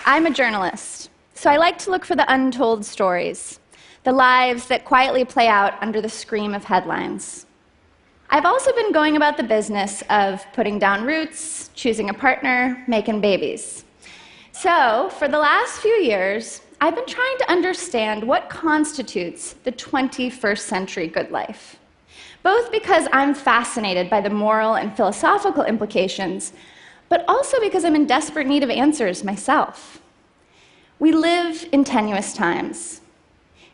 I'm a journalist, so I like to look for the untold stories, the lives that quietly play out under the scream of headlines. I've also been going about the business of putting down roots, choosing a partner, making babies. So, for the last few years, I've been trying to understand what constitutes the 21st century good life, both because I'm fascinated by the moral and philosophical implications, but also because I'm in desperate need of answers myself. We live in tenuous times.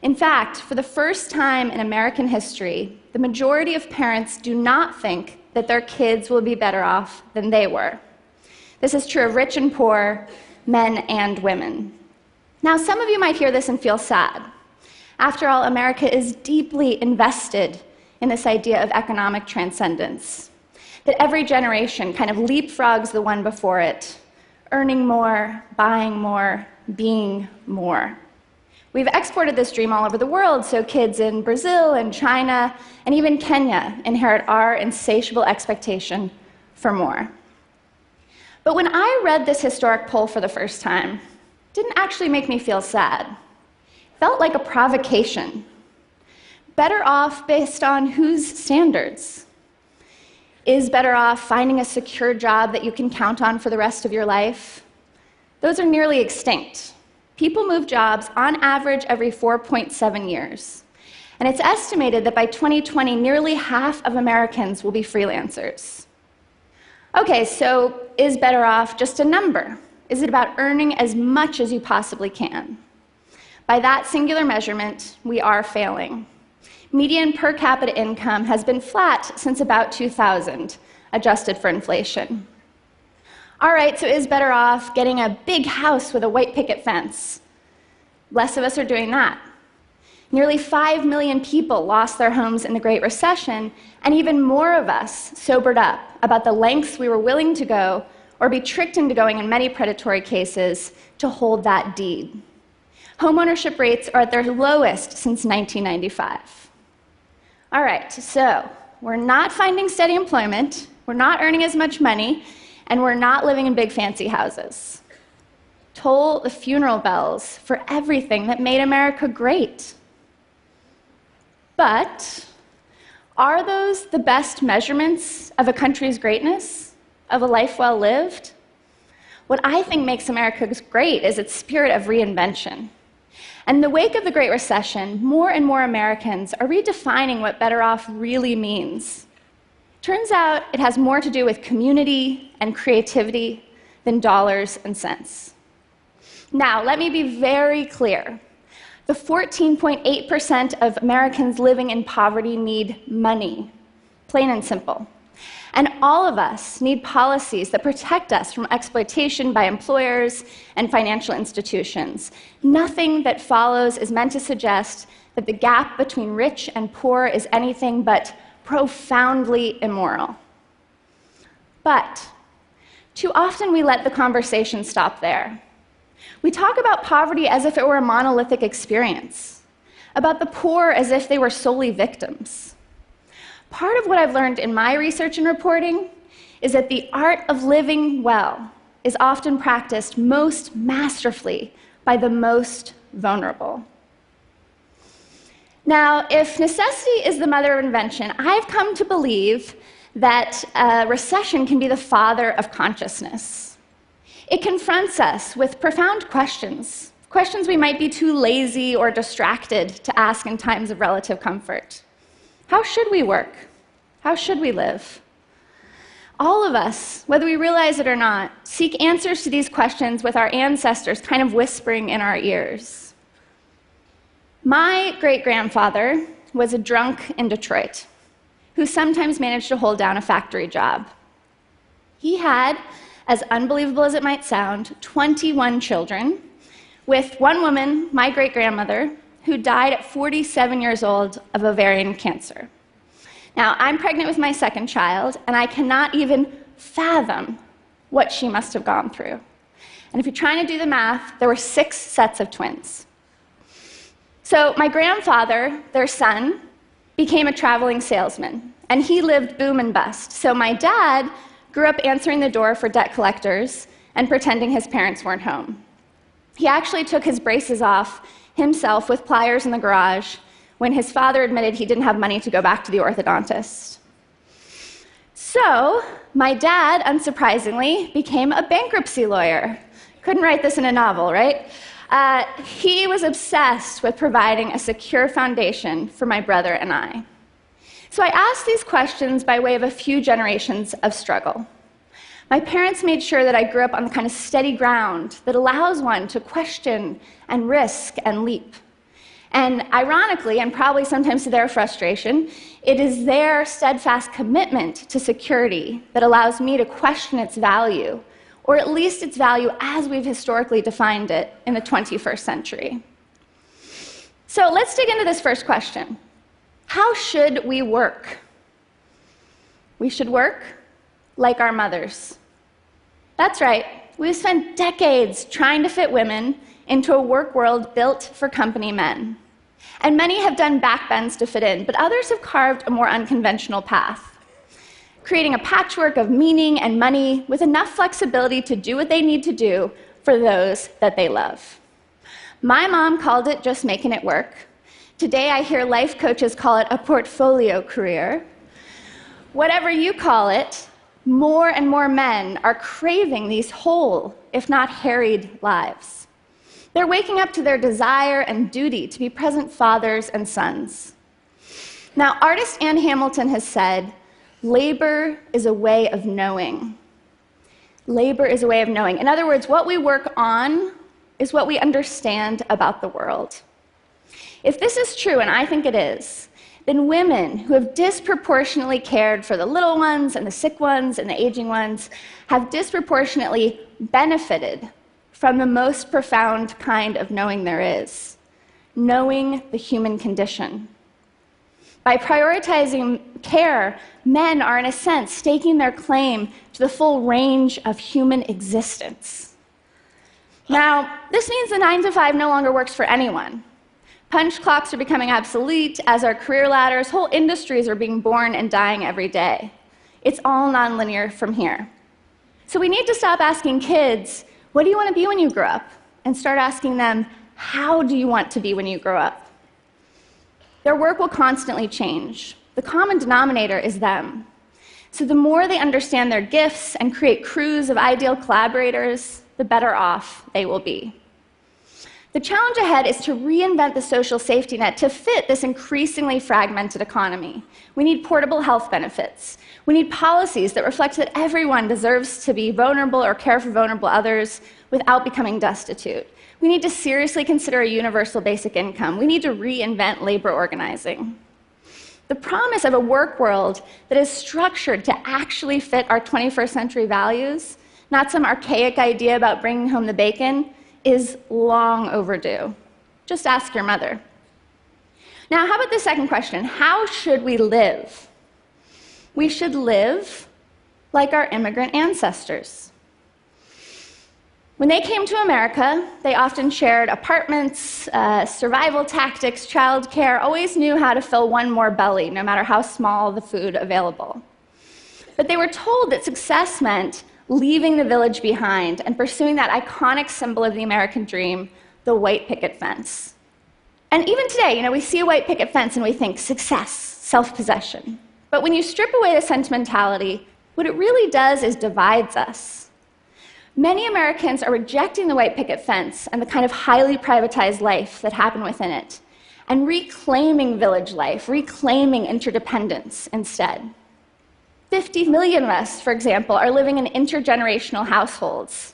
In fact, for the first time in American history, the majority of parents do not think that their kids will be better off than they were. This is true of rich and poor, men and women. Now, some of you might hear this and feel sad. After all, America is deeply invested in this idea of economic transcendence, that every generation kind of leapfrogs the one before it, earning more, buying more, being more. We've exported this dream all over the world, so kids in Brazil and China and even Kenya inherit our insatiable expectation for more. But when I read this historic poll for the first time, it didn't actually make me feel sad. It felt like a provocation. Better off based on whose standards? Is better off finding a secure job that you can count on for the rest of your life? Those are nearly extinct. People move jobs on average every 4.7 years. And it's estimated that by 2020, nearly half of Americans will be freelancers. Okay, so is better off just a number? Is it about earning as much as you possibly can? By that singular measurement, we are failing. Median per capita income has been flat since about 2000, adjusted for inflation. All right, so is better off getting a big house with a white picket fence? Less of us are doing that. Nearly 5 million people lost their homes in the Great Recession, and even more of us sobered up about the lengths we were willing to go, or be tricked into going in many predatory cases, to hold that deed. Homeownership rates are at their lowest since 1995. All right, so we're not finding steady employment, we're not earning as much money, and we're not living in big fancy houses. Toll the funeral bells for everything that made America great. But are those the best measurements of a country's greatness, of a life well lived? What I think makes America great is its spirit of reinvention. And in the wake of the Great Recession, more and more Americans are redefining what better off really means. Turns out it has more to do with community and creativity than dollars and cents. Now, let me be very clear. The 14.8% of Americans living in poverty need money, plain and simple. And all of us need policies that protect us from exploitation by employers and financial institutions. Nothing that follows is meant to suggest that the gap between rich and poor is anything but profoundly immoral. But too often we let the conversation stop there. We talk about poverty as if it were a monolithic experience, about the poor as if they were solely victims. Part of what I've learned in my research and reporting is that the art of living well is often practiced most masterfully by the most vulnerable. Now, if necessity is the mother of invention, I've come to believe that a recession can be the father of consciousness. It confronts us with profound questions, questions we might be too lazy or distracted to ask in times of relative comfort. How should we work? How should we live? All of us, whether we realize it or not, seek answers to these questions with our ancestors kind of whispering in our ears. My great-grandfather was a drunk in Detroit who sometimes managed to hold down a factory job. He had, as unbelievable as it might sound, 21 children, with one woman, my great-grandmother, who died at 47 years old of ovarian cancer. Now, I'm pregnant with my second child, and I cannot even fathom what she must have gone through. And if you're trying to do the math, there were 6 sets of twins. So my grandfather, their son, became a traveling salesman, and he lived boom and bust. So my dad grew up answering the door for debt collectors and pretending his parents weren't home. He actually took his braces off himself with pliers in the garage when his father admitted he didn't have money to go back to the orthodontist. So, my dad, unsurprisingly, became a bankruptcy lawyer. Couldn't write this in a novel, right? He was obsessed with providing a secure foundation for my brother and I. So I asked these questions by way of a few generations of struggle. My parents made sure that I grew up on the kind of steady ground that allows one to question and risk and leap. And ironically, and probably sometimes to their frustration, it is their steadfast commitment to security that allows me to question its value, or at least its value as we've historically defined it in the 21st century. So let's dig into this first question. How should we work? We should work like our mothers. That's right. We've spent decades trying to fit women into a work world built for company men. And many have done backbends to fit in, but others have carved a more unconventional path, creating a patchwork of meaning and money with enough flexibility to do what they need to do for those that they love. My mom called it just making it work. Today I hear life coaches call it a portfolio career. Whatever you call it, more and more men are craving these whole, if not harried, lives. They're waking up to their desire and duty to be present fathers and sons. Now, artist Anne Hamilton has said, labor is a way of knowing. Labor is a way of knowing. In other words, what we work on is what we understand about the world. If this is true, and I think it is, then women who have disproportionately cared for the little ones and the sick ones and the aging ones have disproportionately benefited from the most profound kind of knowing there is, knowing the human condition. By prioritizing care, men are, in a sense, staking their claim to the full range of human existence. Now, this means the 9 to 5 no longer works for anyone. Punch clocks are becoming obsolete, as are career ladders. Whole industries are being born and dying every day. It's all nonlinear from here. So we need to stop asking kids, what do you want to be when you grow up? And start asking them, how do you want to be when you grow up? Their work will constantly change. The common denominator is them. So the more they understand their gifts and create crews of ideal collaborators, the better off they will be. The challenge ahead is to reinvent the social safety net to fit this increasingly fragmented economy. We need portable health benefits. We need policies that reflect that everyone deserves to be vulnerable or care for vulnerable others without becoming destitute. We need to seriously consider a universal basic income. We need to reinvent labor organizing. The promise of a work world that is structured to actually fit our 21st century values, not some archaic idea about bringing home the bacon, is long overdue. Just ask your mother. Now, how about the second question? How should we live? We should live like our immigrant ancestors. When they came to America, they often shared apartments, survival tactics, childcare, always knew how to fill one more belly, no matter how small the food available. But they were told that success meant leaving the village behind and pursuing that iconic symbol of the American dream, the white picket fence. And even today, we see a white picket fence and we think success, self-possession. But when you strip away the sentimentality, what it really does is divides us. Many Americans are rejecting the white picket fence and the kind of highly privatized life that happened within it, and reclaiming village life, reclaiming interdependence instead. 50 million of us, for example, are living in intergenerational households.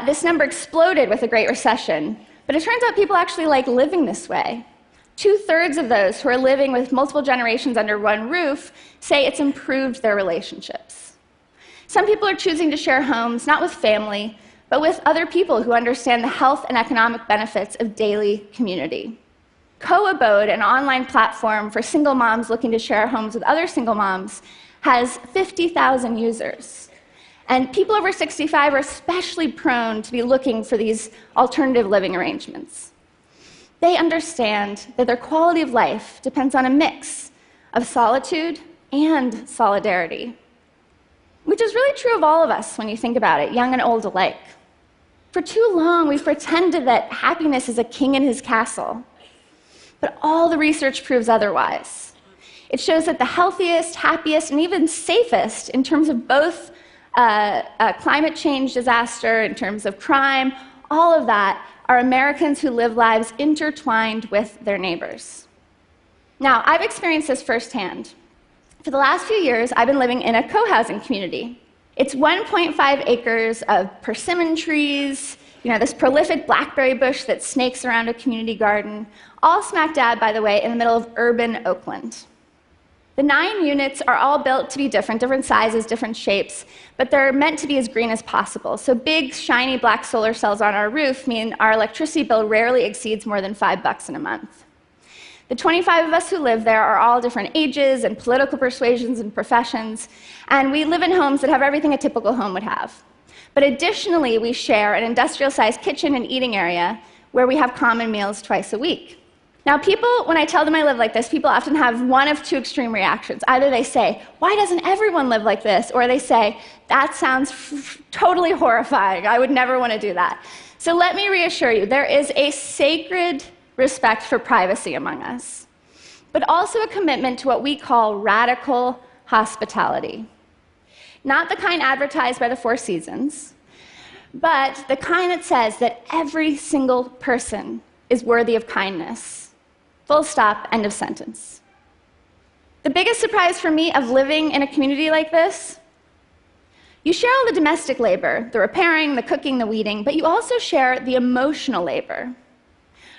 This number exploded with the Great Recession, but it turns out people actually like living this way. 2/3 of those who are living with multiple generations under one roof say it's improved their relationships. Some people are choosing to share homes, not with family, but with other people who understand the health and economic benefits of daily community. Co-abode, an online platform for single moms looking to share homes with other single moms, has 50,000 users. And people over 65 are especially prone to be looking for these alternative living arrangements. They understand that their quality of life depends on a mix of solitude and solidarity, which is really true of all of us when you think about it, young and old alike. For too long, we've pretended that happiness is a king in his castle. But all the research proves otherwise. It shows that the healthiest, happiest, and even safest in terms of both climate change disaster, in terms of crime, all of that are Americans who live lives intertwined with their neighbors. Now, I've experienced this firsthand. For the last few years, I've been living in a co-housing community. It's 1.5 acres of persimmon trees, this prolific blackberry bush that snakes around a community garden, all smack dab, by the way, in the middle of urban Oakland. The 9 units are all built to be different sizes, different shapes, but they're meant to be as green as possible. So big, shiny black solar cells on our roof mean our electricity bill rarely exceeds more than $5 in a month. The 25 of us who live there are all different ages and political persuasions and professions, and we live in homes that have everything a typical home would have. But additionally, we share an industrial-sized kitchen and eating area where we have common meals twice a week. Now, people, when I tell them I live like this, people often have one of two extreme reactions. Either they say, "Why doesn't everyone live like this?" Or they say, "That sounds totally horrifying. I would never want to do that." So let me reassure you, there is a sacred respect for privacy among us, but also a commitment to what we call radical hospitality. Not the kind advertised by the Four Seasons, but the kind that says that every single person is worthy of kindness. Full stop, end of sentence. The biggest surprise for me of living in a community like this, you share all the domestic labor, the repairing, the cooking, the weeding, but you also share the emotional labor.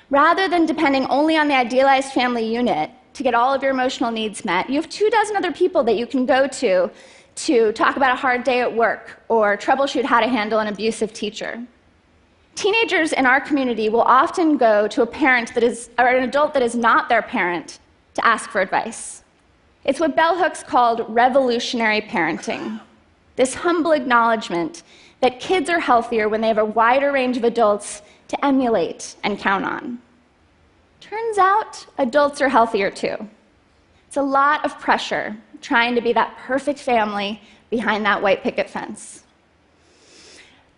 Rather than depending only on the idealized family unit to get all of your emotional needs met, you have 24 other people that you can go to talk about a hard day at work or troubleshoot how to handle an abusive teacher. Teenagers in our community will often go to an adult that is not their parent to ask for advice. It's what bell hooks called revolutionary parenting, this humble acknowledgement that kids are healthier when they have a wider range of adults to emulate and count on. Turns out, adults are healthier too. It's a lot of pressure trying to be that perfect family behind that white picket fence.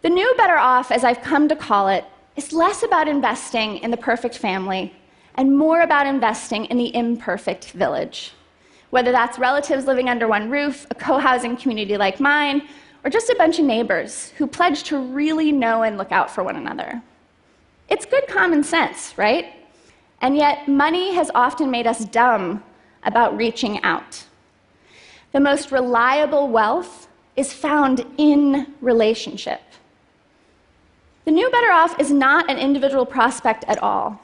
The new better off, as I've come to call it, is less about investing in the perfect family and more about investing in the imperfect village. Whether that's relatives living under one roof, a co-housing community like mine, or just a bunch of neighbors who pledge to really know and look out for one another. It's good common sense, right? And yet, money has often made us dumb about reaching out. The most reliable wealth is found in relationship. The new better off is not an individual prospect at all.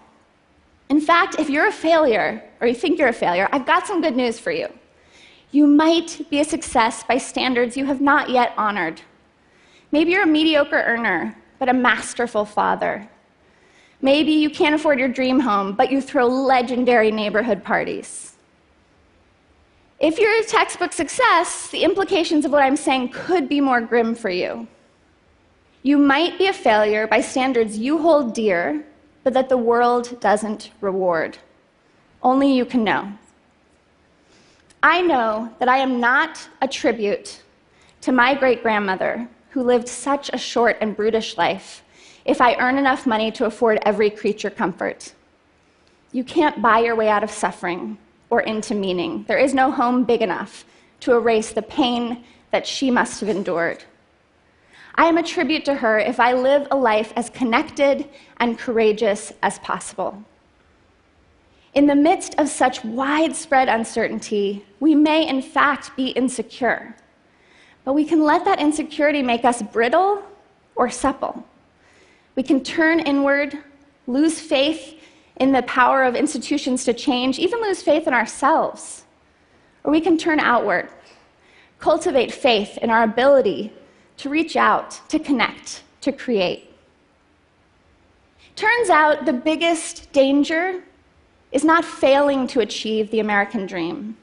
In fact, if you're a failure, or you think you're a failure, I've got some good news for you. You might be a success by standards you have not yet honored. Maybe you're a mediocre earner, but a masterful father. Maybe you can't afford your dream home, but you throw legendary neighborhood parties. If you're a textbook success, the implications of what I'm saying could be more grim for you. You might be a failure by standards you hold dear, but that the world doesn't reward. Only you can know. I know that I am not a tribute to my great-grandmother, who lived such a short and brutish life, if I earn enough money to afford every creature comfort. You can't buy your way out of suffering or into meaning. There is no home big enough to erase the pain that she must have endured. I am a tribute to her if I live a life as connected and courageous as possible. In the midst of such widespread uncertainty, we may in fact be insecure, but we can let that insecurity make us brittle or supple. We can turn inward, lose faith in the power of institutions to change, even lose faith in ourselves. Or we can turn outward, cultivate faith in our ability to reach out, to connect, to create. Turns out the biggest danger is not failing to achieve the American dream.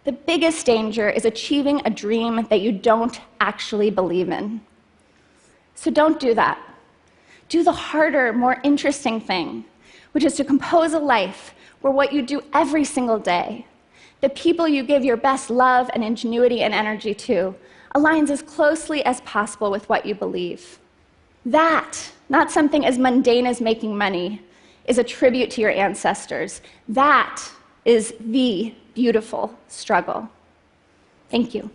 The biggest danger is achieving a dream that you don't actually believe in. So don't do that. Do the harder, more interesting thing, which is to compose a life where what you do every single day, the people you give your best love and ingenuity and energy to, aligns as closely as possible with what you believe. That, not something as mundane as making money, is a tribute to your ancestors. That is the beautiful struggle. Thank you.